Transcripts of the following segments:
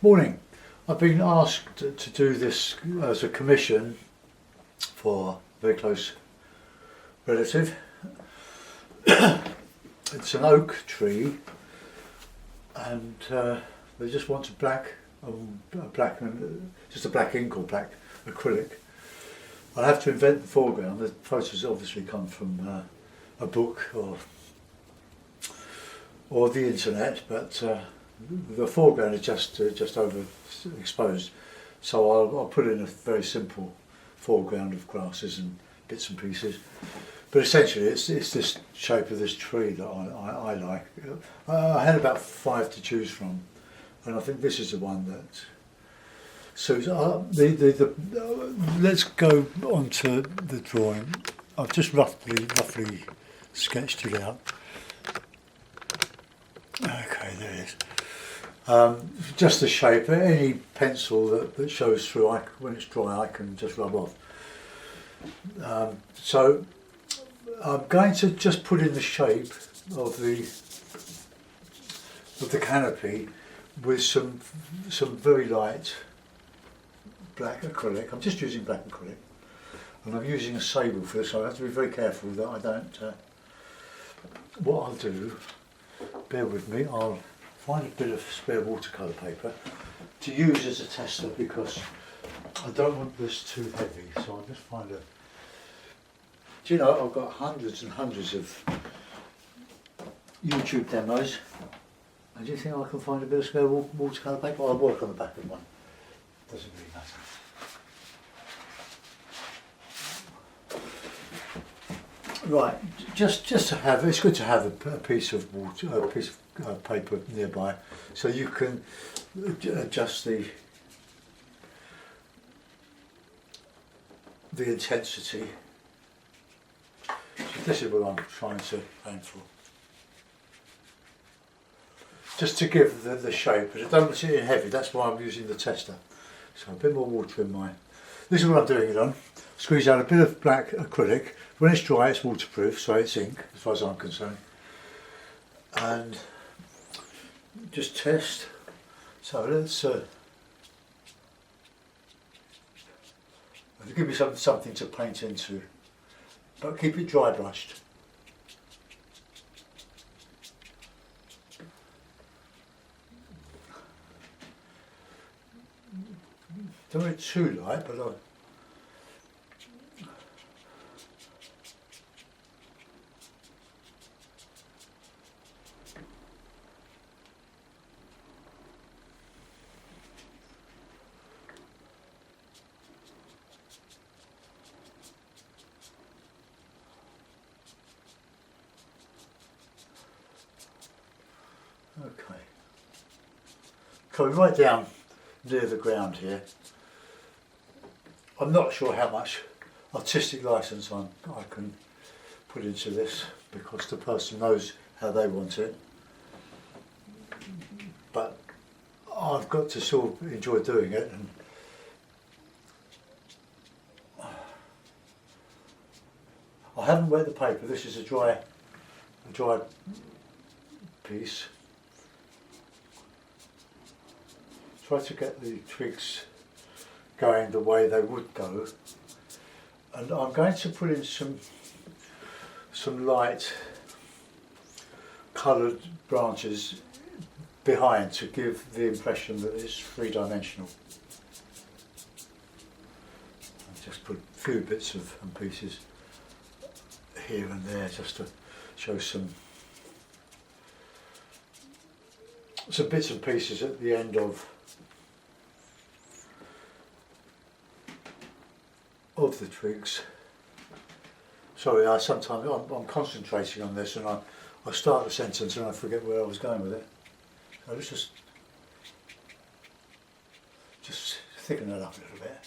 Morning. I've been asked to do this as a commission for a very close relative. It's an oak tree, and they just want just a black ink or black acrylic. I have to invent the foreground. The photos obviously come from a book or the internet, but the foreground is just overexposed. So I'll put in a very simple foreground of grasses and bits and pieces. But essentially, it's this shape of this tree that I like. I had about 5 to choose from, and I think this is the one that suits. Let's go on to the drawing. I've just roughly sketched it out. Okay, there it is. Just the shape. Any pencil that shows through, when it's dry, I can just rub off. So I'm going to just put in the shape of the canopy with some very light black acrylic. I'm just using black acrylic, and I'm using a sable for this, so I have to be very careful that I don't. What I'll do, bear with me, I'll find a bit of spare watercolour paper to use as a tester, because I don't want this too heavy, so I'll just find a... Do you know, I've got hundreds and hundreds of YouTube demos, and do you think I can find a bit of spare watercolour paper? I'll work on the back of one, doesn't really matter. Right, just to have, it's good to have a piece of paper nearby, so you can adjust the intensity. So this is what I'm trying to aim for. Just to give the shape, but I don't want it in heavy, that's why I'm using the tester. So a bit more water in mine. This is what I'm doing it on. Squeeze out a bit of black acrylic. When it's dry, it's waterproof, so it's ink, as far as I'm concerned. And just test. So let's give me something to paint into, but keep it dry brushed. Don't want it too light, but okay. Coming right down near the ground here. I'm not sure how much artistic license I can put into this, because the person knows how they want it. But I've got to sort of enjoy doing it, and I haven't wet the paper. This is a dry piece. Try to get the twigs going the way they would go, and I'm going to put in some light coloured branches behind to give the impression that it's three-dimensional. I'll just put a few bits and pieces here and there just to show some bits and pieces at the end of the twigs. Sorry, sometimes I'm concentrating on this, and I start the sentence and I forget where I was going with it. So let's just thicken it up a little bit.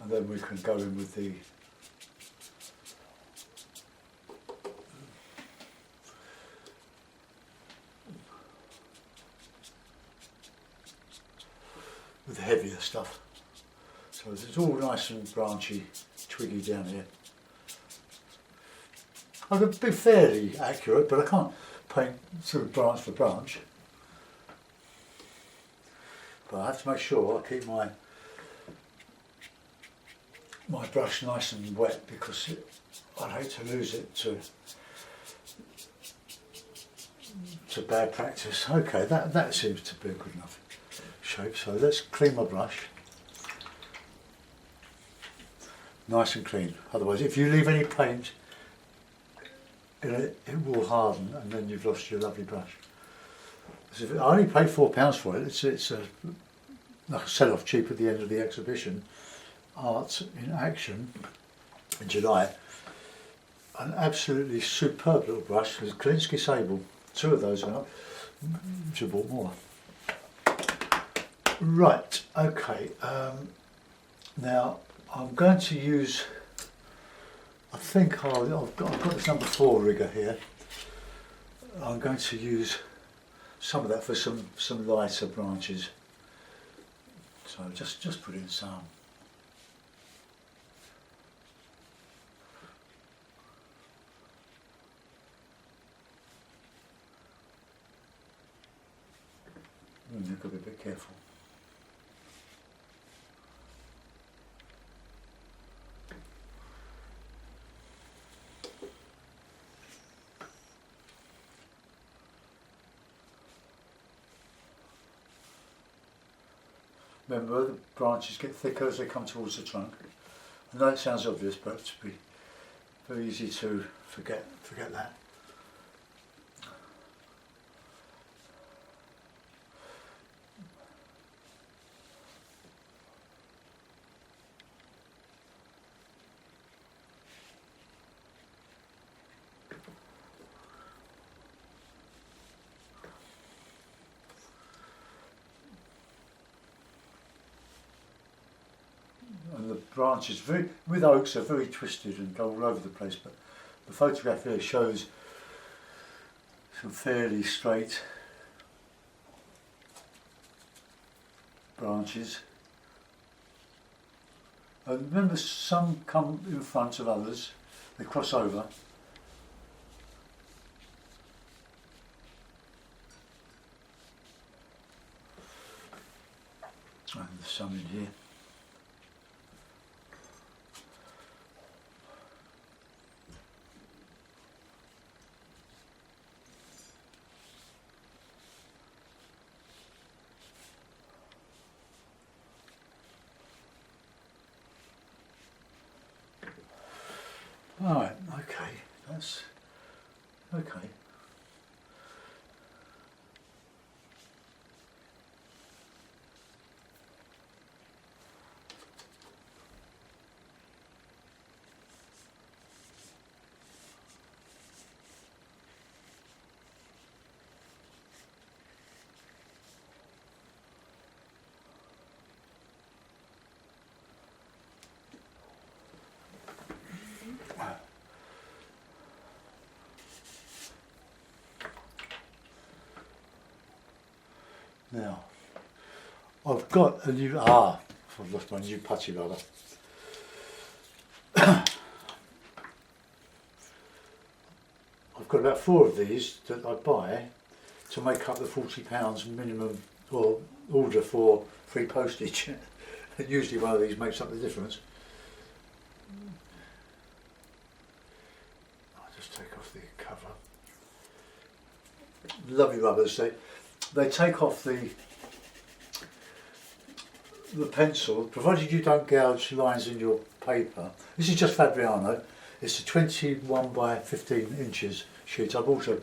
And then we can go in with the heavier stuff. So it's all nice and branchy, twiggy down here. I could be fairly accurate, but I can't paint through branch for branch. But I have to make sure I keep my brush nice and wet, because I'd hate to lose it to bad practice. Okay, that seems to be a good enough shape. So let's clean my brush. Nice and clean. Otherwise, if you leave any paint in it, it will harden, and then you've lost your lovely brush. I only paid £4 for it. It's like a sell-off cheap at the end of the exhibition, Art in Action, in July. An absolutely superb little brush. There's a Kalinsky Sable. 2 of those are. Should have bought more. Right. Okay. Now I'm going to use. I think I've got this number 4 rigger here. I'm going to use some of that for some lighter branches. So just put in some. You've got to be a bit careful. Remember, the branches get thicker as they come towards the trunk. I know it sounds obvious, but it's very easy to forget that. And the branches, with oaks, are very twisted and go all over the place, but the photograph here shows some fairly straight branches. And remember, some come in front of others, they cross over. And there's some in here. Alright, okay, that's okay. Now, I've got a new, I've lost my new putty rubber. I've got about 4 of these that I buy to make up the £40 minimum or order for free postage. And usually one of these makes up the difference. I'll just take off the cover. Lovely rubbers. They take off the pencil, provided you don't gouge lines in your paper. This is just Fabriano. It's a 21 by 15 inches sheet. I bought a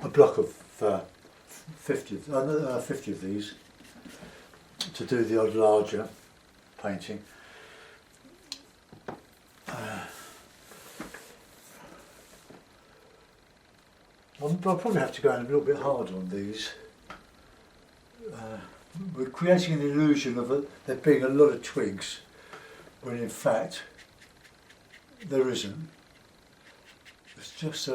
block of 50 of these to do the odd larger painting. I'll probably have to go in a little bit hard on these. We're creating an illusion of there being a lot of twigs, when in fact there isn't. It's just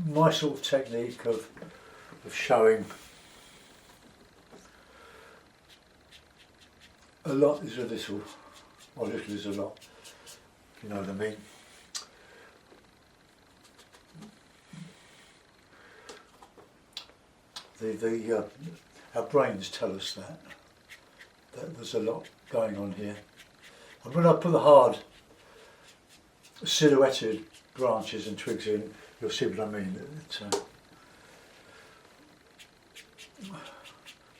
my sort of technique of showing a lot is a little, or little is a lot, if you know what I mean. our brains tell us that there's a lot going on here. And when I put the hard silhouetted branches and twigs in, you'll see what I mean.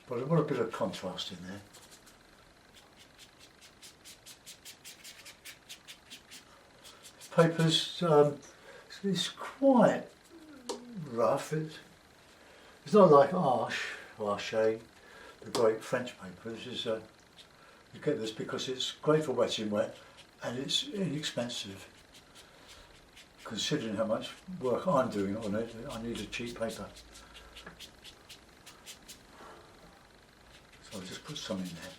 But I want a bit of contrast in there. Paper's it's quite rough. It's not like Usher, the great French paper. This is you get this because it's great for wetting wet and it's inexpensive. Considering how much work I'm doing on it, I need a cheap paper. So I'll just put some in there.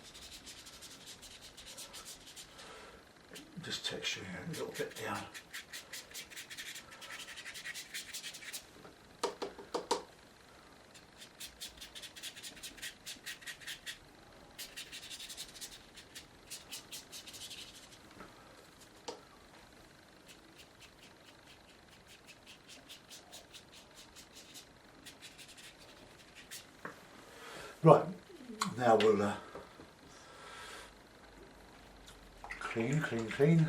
Just texturing it a little bit down. Right, now we'll clean.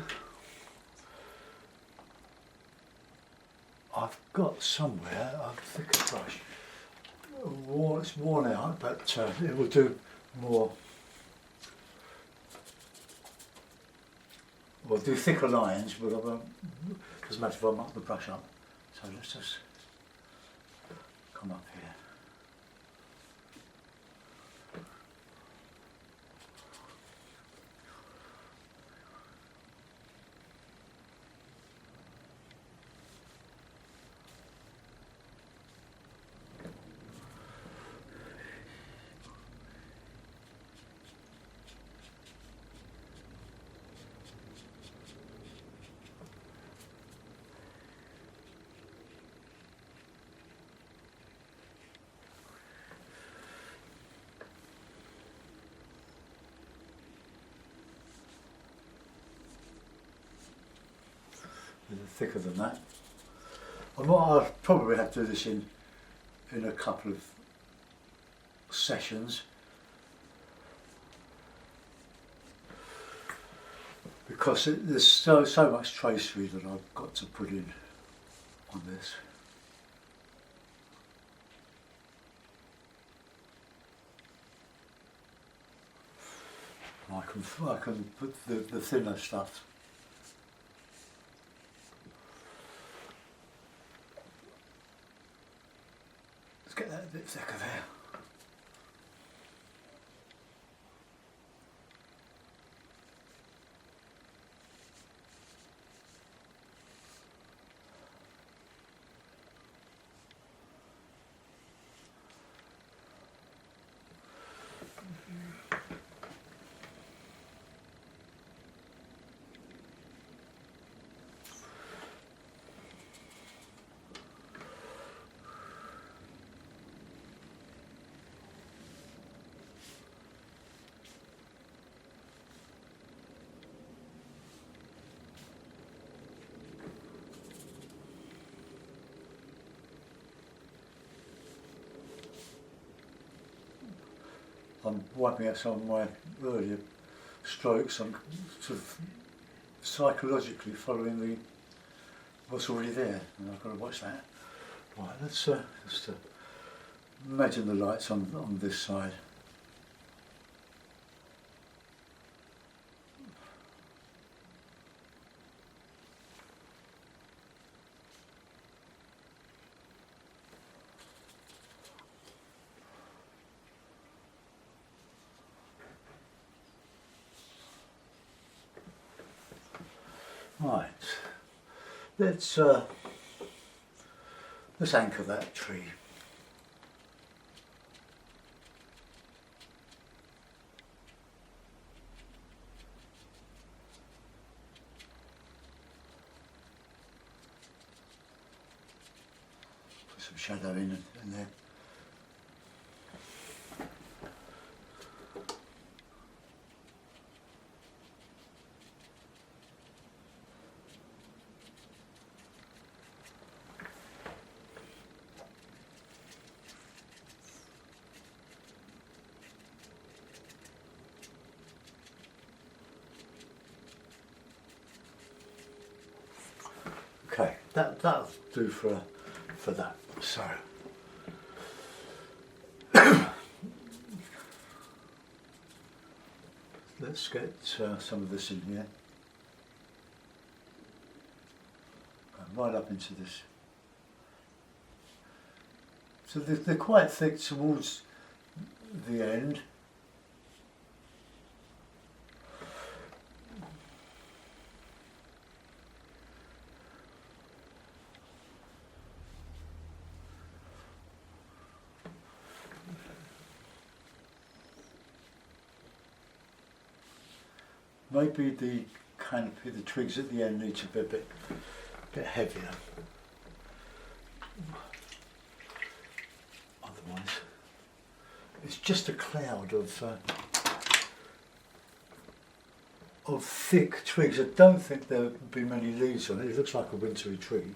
I've got somewhere a thicker brush. It's worn out, but it will do more. We'll do thicker lines, but doesn't matter if I mark the brush up. So let's just come up here. Thicker than that. I'll probably have to do this in a couple of sessions because there's so much tracery that I've got to put in on this. I can put the thinner stuff. Get that a bit thicker there. I'm wiping out some of my earlier strokes. I'm sort of psychologically following what's already there, and I've got to watch that. Right, let's just imagine the lights on this side. Right, let's anchor that tree. Put some shadow in there. that'll do for that. So let's get some of this in here. Right up into this. So they're quite thick towards the end. Maybe the canopy, the twigs at the end need to be a bit heavier. Otherwise, it's just a cloud of thick twigs. I don't think there'll be many leaves on it. It looks like a wintry tree.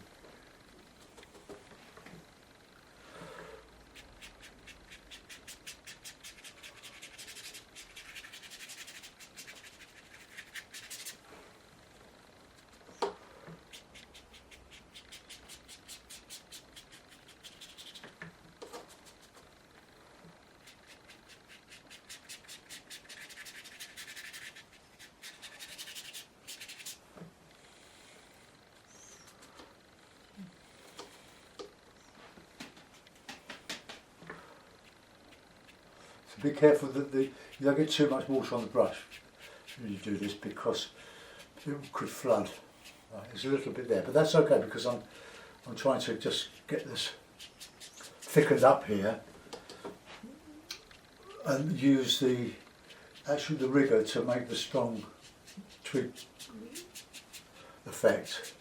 Be careful that you don't get too much water on the brush when you do this, because it could flood. Right, there's a little bit there, but that's okay because I'm trying to just get this thickened up here and use the rigger to make the strong twig effect,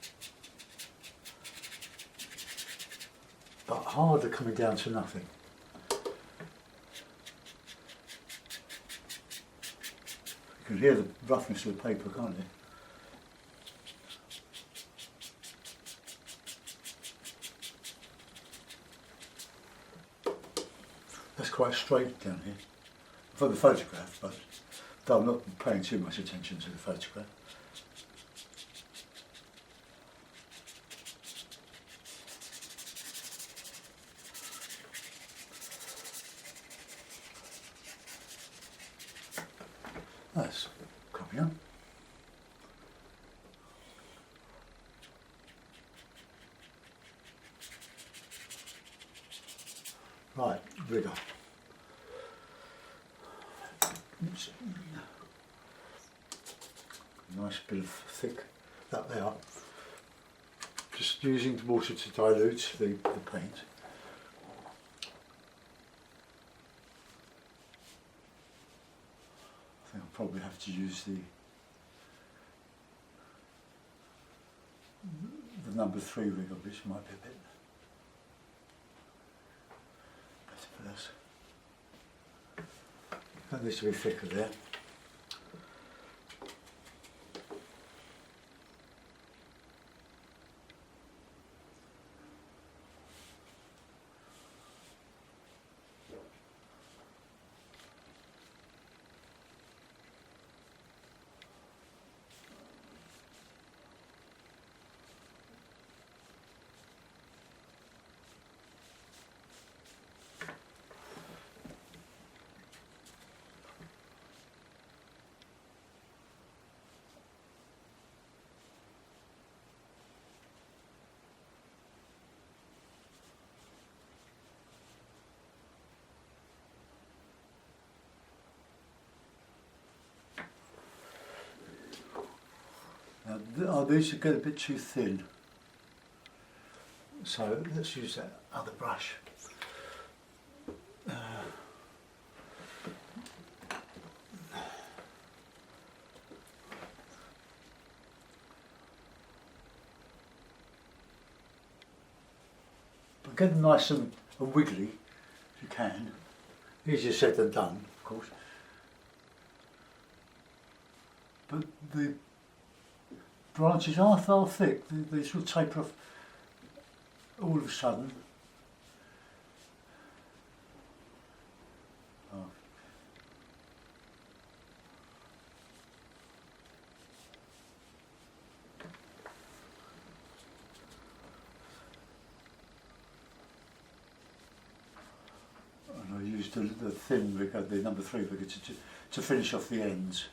but harder coming down to nothing. You can hear the roughness of the paper, can't you? That's quite straight down here for the photograph, but I'm not paying too much attention to the photograph. That's coming up. Right, rigger. Nice bit of thick, that they are. Just using the water to dilute the paint. I think I'll probably have to use the number 3 rigger, which might be a bit better for this. That needs to be thicker there. Now these should get a bit too thin, so let's use that other brush. But get them nice and wiggly if you can. Easier said than done, of course. But the branches are far thick, they sort of taper off all of a sudden. Oh. used the thin rigger, the number 3 rigger, to finish off the ends.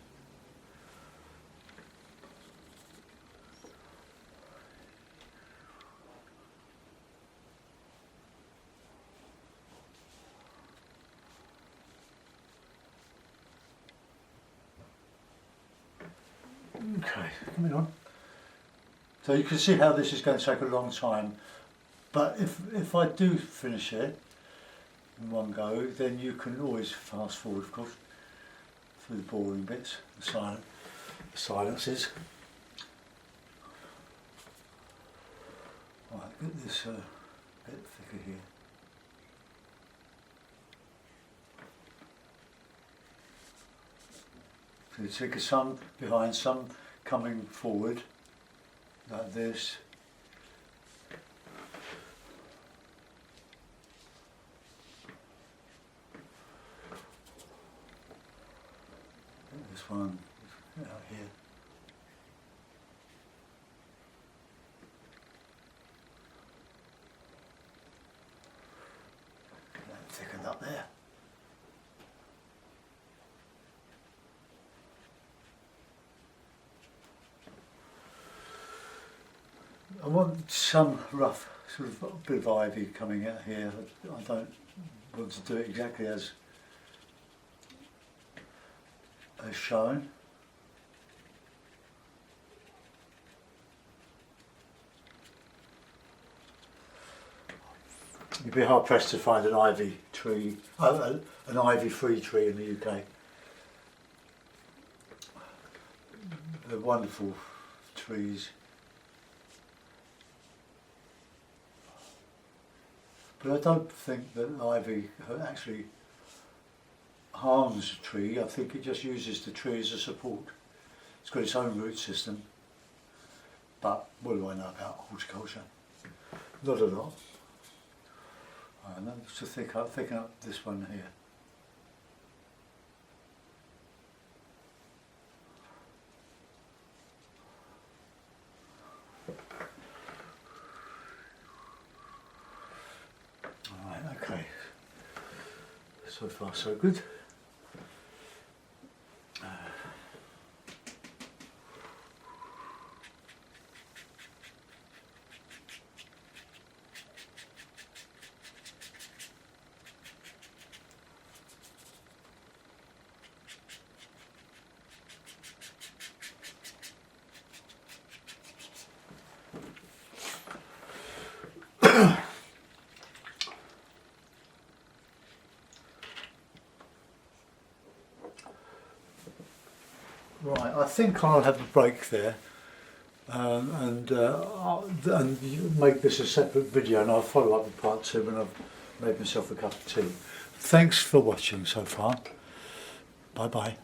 Okay, coming on. So you can see how this is going to take a long time, but if I do finish it in one go, then you can always fast forward, of course, through the boring bits, the silences. Right, get this bit thicker here. So you take some behind, some coming forward, like this. This one out here. That thickened up there. I want some rough sort of bit of ivy coming out here. I don't want to do it exactly as shown. You'd be hard pressed to find an ivy tree, an ivy-free tree in the UK. They're wonderful trees. But I don't think that ivy actually harms a tree. I think it just uses the tree as a support. It's got its own root system. But what do I know about horticulture? Not a lot. And then to thicken up this one here. Alright, okay. So far so good. Right, I think I'll have a break there and make this a separate video, and I'll follow up with part 2 when I've made myself a cup of tea. Thanks for watching so far. Bye bye.